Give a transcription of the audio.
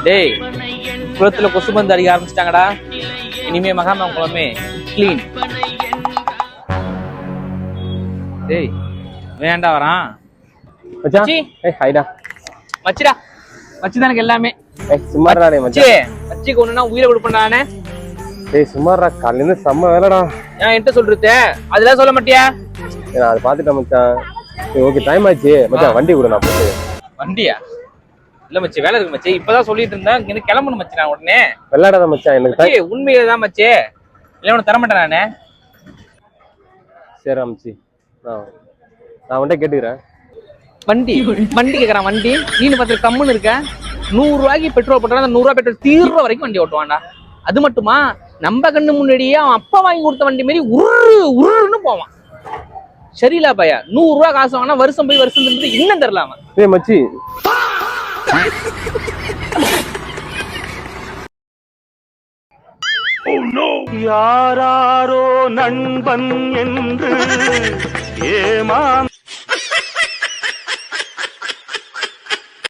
டேய், குளத்துல கொசு மருந்து அடிக்க ஆரம்பிச்சிட்டாங்கடா. இனிமே மகாமகம் குளமே கிளீன். டேய் வேண்டா வரான் மச்சான். ஏய் ஹைடா மச்சிடா. மச்சி தான் எல்லாமே. ஏய் சும்மாடா டேய் மச்சான். மச்சிக்கு ஒண்ணுனா உயிரை கொடுப்பேன்டானே. டேய் சும்மாடா, காலையில இருந்து செம்ம வேலைடா. நான் என்கிட்ட சொல்றது அதெல்லாம் சொல்ல மாட்டியா? நான் அதை பாத்துட்டேன் மச்சான். ஓகே டைம் ஆச்சு மச்சான், வண்டி கொடு நான் போட்டு. வண்டியா? இல்ல மச்சி வேலை இருக்கு மச்சி. இப்பதான் சொல்லிட்டு இருந்தேன் இங்க கிளம்பணும் மச்சி. நான் உடனே வெள்ளாடாத மச்சான். எனக்கு உண்மையில தான் மச்சி, இல்ல உனக்கு தர மாட்டேன் நானு. சரி மச்சி, நான் உன்கிட்ட கேட்டுக்கிறேன். வண்டி வண்டி கேக்குறான். வண்டி நீனு பார்த்து கம்முன்னு இருக்க. 100 ரூபாய்க்கு பெட்ரோல் போட்டா அந்த 100 ரூபாய் பெட்ரோல் தீர்ற வரைக்கும் வண்டி ஓட்டுவான்டா. அது மட்டுமா, நம்ம கண்ணு முன்னாடியே அவன் அப்பா வாங்கி கொடுத்த வண்டி மாரி உருன்னு போவான். சரியில்ல பையா. 100 ரூபாய் காசு வாங்கினா வருஷம் போய் வருஷம் இருந்து இன்னும் தரல அவன். ஏய் மச்சி, யாராரோ நண்பன் என்று ஏமா